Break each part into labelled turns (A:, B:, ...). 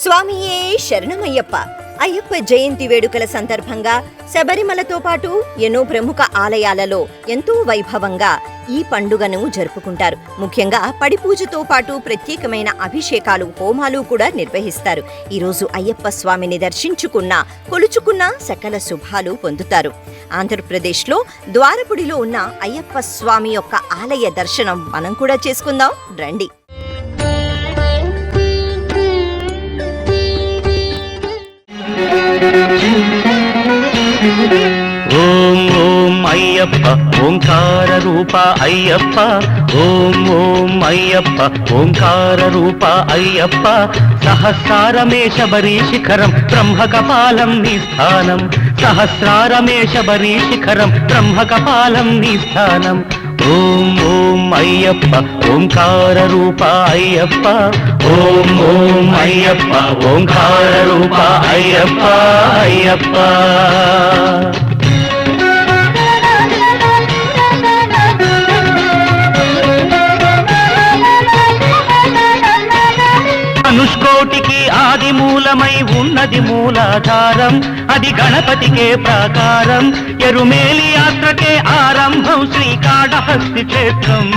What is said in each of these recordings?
A: స్వామియే శరణమయ్యప్ప. అయ్యప్ప జయంతి వేడుకల సందర్భంగా శబరిమలతో పాటు ఎన్నో ప్రముఖ ఆలయాలలో ఎంతో వైభవంగా ఈ పండుగను జరుపుకుంటారు. ముఖ్యంగా పడిపూజతో పాటు ప్రత్యేకమైన అభిషేకాలు, హోమాలు కూడా నిర్వహిస్తారు. ఈరోజు అయ్యప్ప స్వామిని దర్శించుకున్న, కొలుచుకున్న సకల శుభాలు పొందుతారు. ఆంధ్రప్రదేశ్లో ద్వారపుడిలో ఉన్న అయ్యప్ప స్వామి యొక్క ఆలయ దర్శనం మనం కూడా చేసుకుందాం రండి.
B: ఓం ఓం అయ్యప్ప ఓంకార రూప అయ్యప్ప, ఓం ఓం అయ్యప్ప ఓంకార రూప అయ్యప్ప. సహస్రారమే శబరీ శిఖరం బ్రహ్మకపాలం నీ స్థానం, సహస్రారమే శబరీ శిఖరం బ్రహ్మకపాలం నీ స్థానం. ఓం ఓం అయ్యప్ప ఓంకార రూప అయ్యప్ప, ఓం ఓం అయ్యప్ప ఓంకార రూప అయ్యప్ప అయ్యప్ప. అనుష్కోటికి ఆది మూలమై ఉన్నది మూలాధారం, అది గణపతికే ప్రాకారం. ఎరుమేలి యాత్రకే ఆరంభం శ్రీకాళహస్తి క్షేత్రం.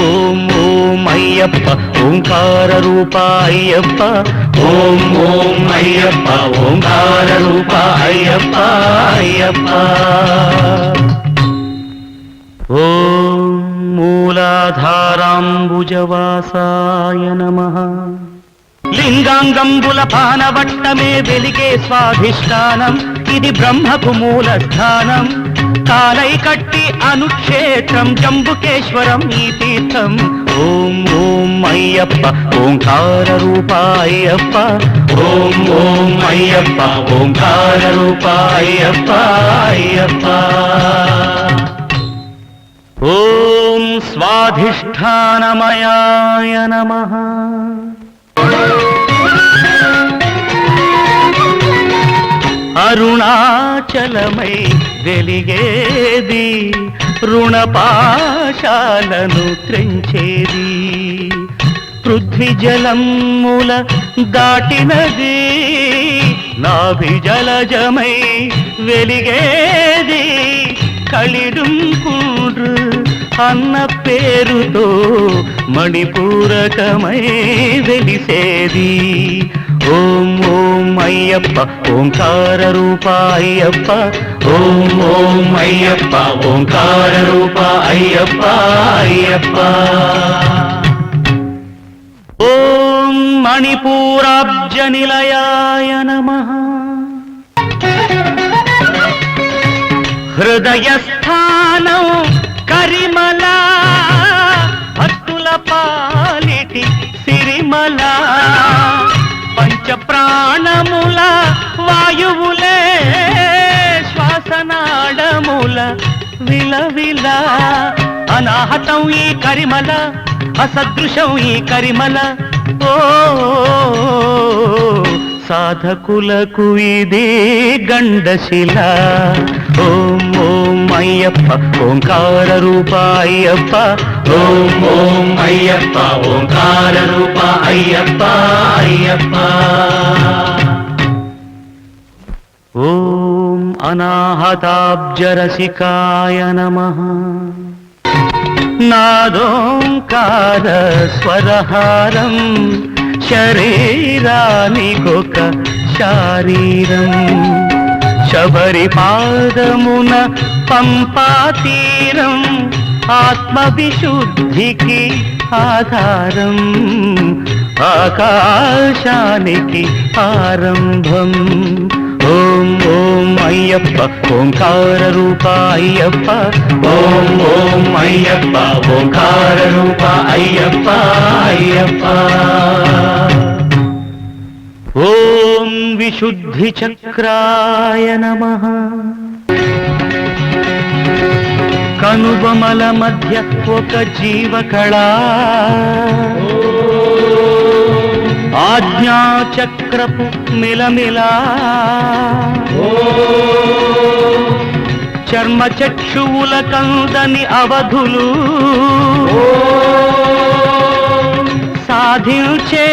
B: ఓం ఓం అయ్యప్ప ఓంకార రూప అయ్యప్ప, ఓం ఓం అయ్యప్ప ఓంకార రూప అయ్యప్ప అయ్యప్ప. ఓం మూలాధారాంబుజవాసాయ నమః. లింగాంగంబుల పానవట్టమే వెలిగే స్వాధిష్టానం, ఇది బ్రహ్మకు మూల స్థానం. కాలై కట్టి అనుక్షేత్రం జంబుకేశ్వరం ఈ తీర్థం. ఓం ఓం అయ్యప్ప ఓంకార రూప అయ్యప్ప, ఓం ఓం అయ్యప్ప ఓంకార రూప అయ్యప్ప అయ్యప్ప. ఓం స్వాధిష్టానమయాయ నమః. అరుణాచలమై వెలిగేది, రుణపాశాలను త్రెంచేది. పృథ్వీ జలముల దాటినది, నాభిజలజమై వెలిగేది. కలిడుంకుండ్రు అన్న పేరుతో మణిపూరకమై వెలిసేది. ఓం ఓం అయ్యప్ప ఓంకార రూప అయ్యప్ప, ఓం ఓం అయ్యప్ప ఓంకార రూప అయ్యప్ప అయ్యప్ప. ఓం మణిపూరాబ్జ నిలయాయ నమః. హృదయస్థానం కరిమల, భక్తుల పాలిటి సిరిమల. పంచప్రాణముల వాయువులే శ్వాసనాడముల విలవిల. అనాహతం ఈ కరిమల, అసదృశం ఈ కరిమల. ఓ సాధకులకు ఇది గండశిల. ఓం ఓం అయ్యప్ప ఓంకార రూప అయ్యప్ప, ఓం ఓం అయ్యప్ప ఓంకార రూప అయ్యప్ప అయ్యప్ప. ఓం అనాహతాబ్జరసికాయ నమః. నాదోంకార స్వరహారం, శరీరానికొక శారీరం. శబరి పాదమున పంపాతీరం, ఆత్మవిశుద్ధికి ఆధారం. ఆకాశానికి ఆరంభం. ఓం ఓం అయ్యప్ప ఓంకార రూప అయ్యప్ప, ఓం ఓం అయ్యప్ప ఓంకార రూప అయ్యప్ప అయ్యప్ప. ఓం విశుద్ధి చక్రాయ నమః. కనుబొమల మధ్య ఒక జీవకళ, ఆజ్ఞాచక్రపు మిలమిలా. చర్మచక్షువుల కందని అవధులు, సాధించే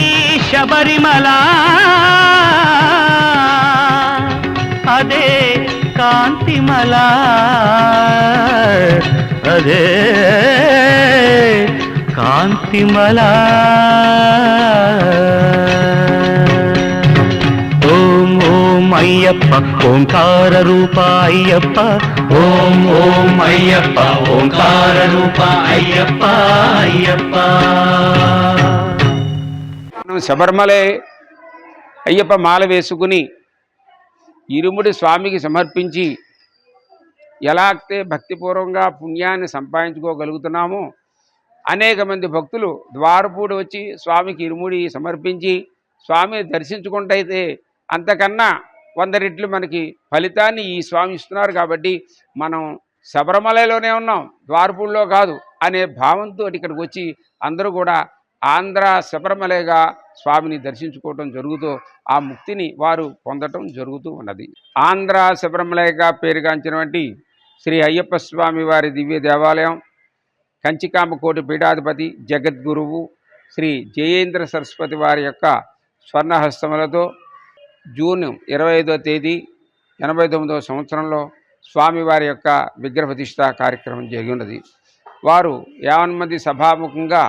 B: ఈ శబరిమల అదే కాంతిమల అదే కాంతిమల. ఓం ఓం అయ్యప్ప ఓంకార రూప అయ్యప్ప, ఓం ఓం అయ్యప్ప ఓంకార రూప అయ్యప్ప అయ్యప్ప.
C: మనం శబరిమల అయ్యప్ప మాల వేసుకుని ఇరుముడి స్వామికి సమర్పించి ఎలా అయితే భక్తిపూర్వకంగా పుణ్యాన్ని సంపాదించుకోగలుగుతున్నామో, అనేక మంది భక్తులు ద్వారపూడి వచ్చి స్వామికి ఇరుముడి సమర్పించి స్వామిని దర్శించుకుంటైతే అంతకన్నా 100 రెట్లు మనకి ఫలితాన్ని ఈ స్వామి ఇస్తున్నారు. కాబట్టి మనం శబరిమలలోనే ఉన్నాం, ద్వారపూడిలో కాదు అనే భావంతో ఇక్కడికి వచ్చి అందరూ కూడా ఆంధ్ర శబరిమలగా స్వామిని దర్శించుకోవటం జరుగుతూ ఆ ముక్తిని వారు పొందటం జరుగుతూ ఉన్నది. ఆంధ్ర శబరిమలగా పేరుగాంచినటువంటి శ్రీ అయ్యప్ప స్వామి వారి దివ్య దేవాలయం కంచికామకోటి పీఠాధిపతి జగద్గురువు శ్రీ జయేంద్ర సరస్వతి వారి యొక్క స్వర్ణహస్తములతో జూన్ 25వ తేదీ 89వ సంవత్సరంలో స్వామివారి యొక్క విగ్రహ ప్రతిష్ఠ కార్యక్రమం జరిగినది. వారు 50 మంది సభాముఖంగా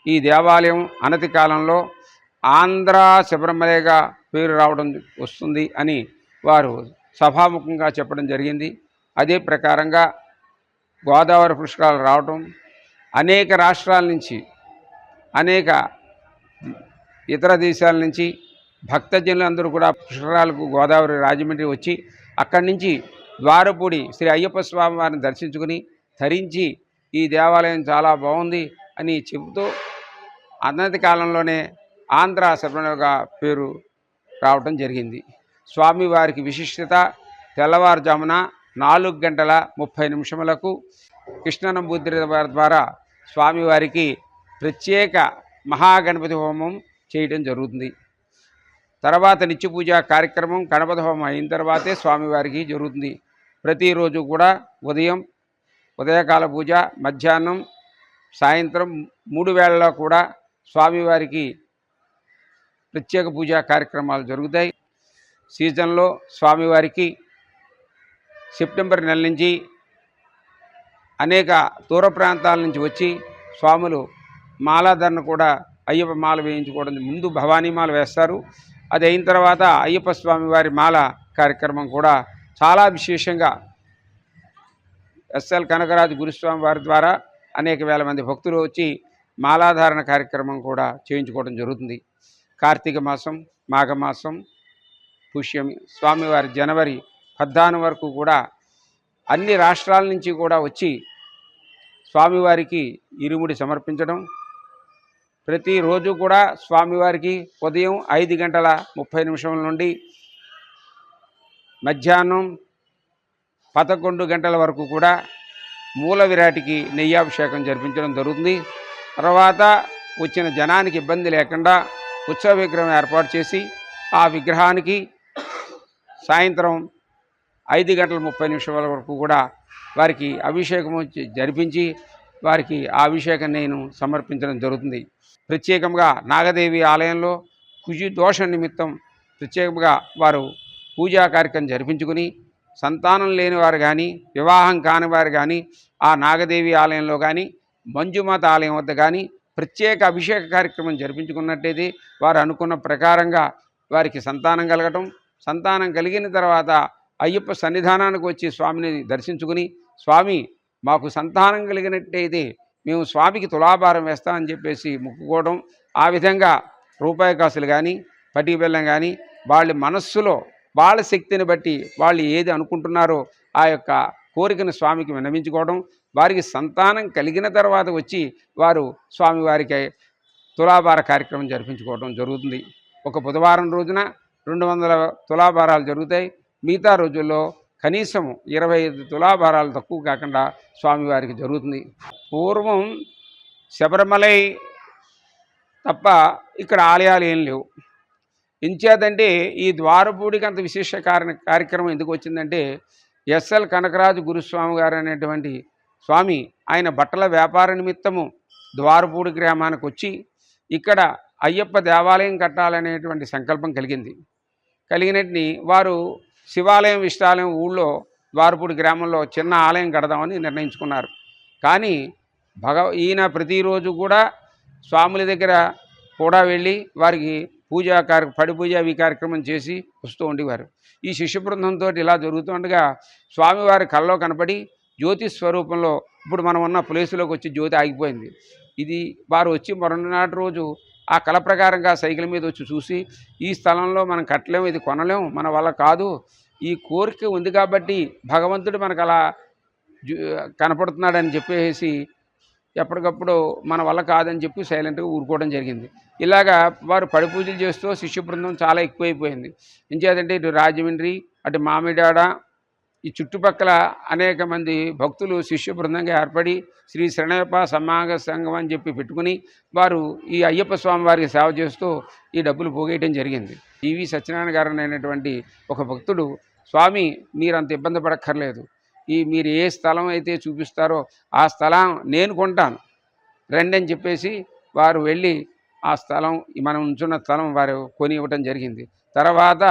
C: ఈ దేవాలయం అనతి కాలంలో ఆంధ్ర శబరిమలగా పేరు రావడం వస్తుంది అని వారు సభాముఖంగా చెప్పడం జరిగింది. అదే ప్రకారంగా గోదావరి పుష్కరాలు రావటం, అనేక రాష్ట్రాల నుంచి అనేక ఇతర దేశాల నుంచి భక్తజనులందరూ కూడా పుష్కరాలకు గోదావరి రాజమండ్రి వచ్చి అక్కడి నుంచి ద్వారపూడి శ్రీ అయ్యప్ప స్వామి వారిని దర్శించుకుని ధరించి ఈ దేవాలయం చాలా బాగుంది అని చెబుతూ అనతి కాలంలోనే ఆంధ్ర శబరిమలగా పేరు రావటం జరిగింది. స్వామివారికి విశిష్టత తెల్లవారుజామున 4:30 కృష్ణనంబూద్రి ద్వారా స్వామివారికి ప్రత్యేక మహాగణపతి హోమం చేయడం జరుగుతుంది. తర్వాత నిత్య పూజ కార్యక్రమం గణపతి హోమం అయిన తర్వాతే స్వామివారికి జరుగుతుంది. ప్రతిరోజు కూడా ఉదయకాల పూజ, మధ్యాహ్నం, సాయంత్రం 3 వేళల్లో కూడా స్వామివారికి ప్రత్యేక పూజా కార్యక్రమాలు జరుగుతాయి. సీజన్లో స్వామివారికి సెప్టెంబర్ నెల నుంచి అనేక దూర ప్రాంతాల నుంచి వచ్చి స్వాములు మాలాధరణ కూడా అయ్యప్ప మాల వేయించుకోవడం, ముందు భవానీ మాల వేస్తారు. అది అయిన తర్వాత అయ్యప్ప స్వామి వారి మాల కార్యక్రమం కూడా చాలా విశేషంగా ఎస్ఎల్ కనకరాజు గురుస్వామి వారి ద్వారా అనేక వేల మంది భక్తులు వచ్చి మాలాధారణ కార్యక్రమం కూడా చేయించుకోవడం జరుగుతుంది. కార్తీక మాసం, మాఘమాసం, పుష్యమి, స్వామివారి జనవరి 14 వరకు కూడా అన్ని రాష్ట్రాల నుంచి కూడా వచ్చి స్వామివారికి ఇరుముడి సమర్పించడం. ప్రతిరోజు కూడా స్వామివారికి ఉదయం 5:30 నుండి మధ్యాహ్నం 11 గంటల వరకు కూడా మూల విరాటికి నెయ్యాభిషేకం జరిపించడం జరుగుతుంది. తర్వాత వచ్చిన జనానికి ఇబ్బంది లేకుండా ఉత్సవ విగ్రహం ఏర్పాటు చేసి ఆ విగ్రహానికి సాయంత్రం 5:30 వరకు కూడా వారికి అభిషేకము జరిపించి వారికి ఆ అభిషేకం నేను సమర్పించడం జరుగుతుంది. ప్రత్యేకంగా నాగదేవి ఆలయంలో కుజి దోష నిమిత్తం ప్రత్యేకంగా వారు పూజా కార్యక్రమం జరిపించుకుని సంతానం లేని వారు కానీ, వివాహం కాని వారు కానీ ఆ నాగదేవి ఆలయంలో కానీ, మంజుమాత ఆలయం వద్ద కానీ ప్రత్యేక అభిషేక కార్యక్రమం జరిపించుకున్నట్టయితే వారు అనుకున్న ప్రకారంగా వారికి సంతానం కలగటం, సంతానం కలిగిన తర్వాత అయ్యప్ప సన్నిధానానికి వచ్చి స్వామిని దర్శించుకుని, స్వామి మాకు సంతానం కలిగినట్టయితే మేము స్వామికి తులాభారం వేస్తామని చెప్పేసి మొక్కుకోవడం. ఆ విధంగా రూపాయి కాసులు కానీ, పటిక బెల్లం కానీ వాళ్ళ మనస్సులో వాళ్ళ శక్తిని బట్టి వాళ్ళు ఏది అనుకుంటున్నారో ఆ యొక్క కోరికను స్వామికి విన్నవించుకోవడం. వారికి సంతానం కలిగిన తర్వాత వచ్చి వారు స్వామివారికి తులాభార కార్యక్రమం జరిపించుకోవడం జరుగుతుంది. ఒక బుధవారం రోజున 200 తులాభారాలు జరుగుతాయి. మిగతా రోజుల్లో కనీసం 25 తులాభారాలు తక్కువ కాకుండా స్వామివారికి జరుగుతుంది. పూర్వం శబరిమలై తప్ప ఇక్కడ ఆలయాలు ఏం లేవు. ఎంచేతంటే ఈ ద్వారపూడికి అంత విశేష కార్యక్రమం ఎందుకు వచ్చిందంటే, ఎస్ఎల్ కనకరాజు గురుస్వామి గారు అనేటువంటి స్వామి ఆయన బట్టల వ్యాపార నిమిత్తము ద్వారపూడి గ్రామానికి వచ్చి ఇక్కడ అయ్యప్ప దేవాలయం కట్టాలనేటువంటి సంకల్పం కలిగినట్టుని వారు శివాలయం ఇష్టాలయం ఊళ్ళో ద్వారపూడి గ్రామంలో చిన్న ఆలయం కడదామని నిర్ణయించుకున్నారు. కానీ ఈయన ప్రతిరోజు కూడా స్వాముల దగ్గర కూడా వెళ్ళి వారికి పడి పూజ అవి కార్యక్రమం చేసి వస్తూ ఉండేవారు. ఈ శిష్య బృందంతో ఇలా జరుగుతుండగా స్వామివారి కల్లో కనపడి జ్యోతి స్వరూపంలో ఇప్పుడు మనం ఉన్న ప్లేసులోకి వచ్చి జ్యోతి ఆగిపోయింది. ఇది వారు వచ్చి మరునాటి రోజు ఆ కళ ప్రకారంగా సైకిల్ మీద వచ్చి చూసి, ఈ స్థలంలో మనం కట్టలేము, ఇది కొనలేము, మన వల్ల కాదు, ఈ కోరిక ఉంది కాబట్టి భగవంతుడు మనకు అలా కనపడుతున్నాడని చెప్పేసి ఎప్పటికప్పుడు మన వల్ల కాదని చెప్పి సైలెంట్గా ఊరుకోవడం జరిగింది. ఇలాగా వారు పడి పూజలు చేస్తూ శిష్య బృందం చాలా ఎక్కువైపోయింది. ఎంచేతంటే ఇటు రాజమండ్రి, అటు మామిడాడ, ఈ చుట్టుపక్కల అనేక మంది భక్తులు శిష్య బృందంగా ఏర్పడి శ్రీ శరణయ్యప్ప సమాగ సంఘం అని చెప్పి పెట్టుకుని వారు ఈ అయ్యప్ప స్వామి వారికి సేవ చేస్తూ ఈ డబ్బులు పోగేయటం జరిగింది. టీవీ సత్యనారాయణ గారు అనేటువంటి ఒక భక్తుడు, స్వామి మీరు అంత ఇబ్బంది పడక్కర్లేదు, మీరు ఏ స్థలం అయితే చూపిస్తారో ఆ స్థలం నేను కొంటాను రండి అని చెప్పేసి వారు వెళ్ళి ఆ స్థలం, మనం ఉంచున్న స్థలం వారు కొని ఇవ్వటం జరిగింది. తర్వాత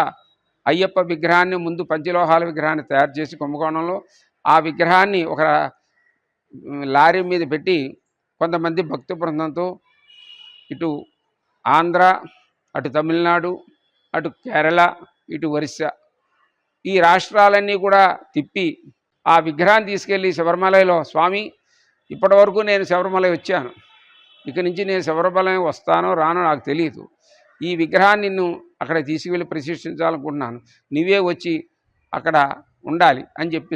C: అయ్యప్ప విగ్రహాన్ని ముందు పంచలోహాల విగ్రహాన్ని తయారు చేసి కుంభకోణంలో ఆ విగ్రహాన్ని ఒక లారీ మీద పెట్టి కొంతమంది భక్తి బృందంతో ఇటు ఆంధ్ర, అటు తమిళనాడు, అటు కేరళ, ఇటు ఒరిస్సా ఈ రాష్ట్రాలన్నీ కూడా తిప్పి ఆ విగ్రహాన్ని తీసుకెళ్ళి శబరిమలలో, స్వామి ఇప్పటి వరకు నేను శబరిమల వచ్చాను, ఇక నుంచి నేను శబరిమల వస్తానో రానో నాకు తెలియదు, ఈ విగ్రహాన్ని నిన్ను అక్కడ తీసుకువెళ్ళి ప్రతిష్ఠించాలనుకుంటున్నాను, నువ్వే వచ్చి అక్కడ ఉండాలి అని చెప్పి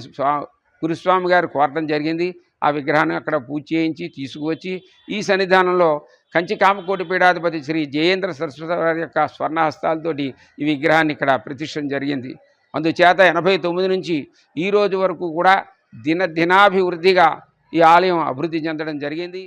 C: గురుస్వామి గారు కోరటం జరిగింది. ఆ విగ్రహాన్ని అక్కడ పూజ చేయించి తీసుకువచ్చి ఈ సన్నిధానంలో కంచి కామకోటి పీఠాధిపతి శ్రీ జయేంద్ర సరస్వతి వారి యొక్క స్వర్ణహస్తాలతోటి ఈ విగ్రహాన్ని ఇక్కడ ప్రతిష్ఠం జరిగింది. అందుచేత 89 నుంచి ఈ రోజు వరకు కూడా దినాభివృద్ధిగా ఈ ఆలయం అభివృద్ధి చెందడం జరిగింది.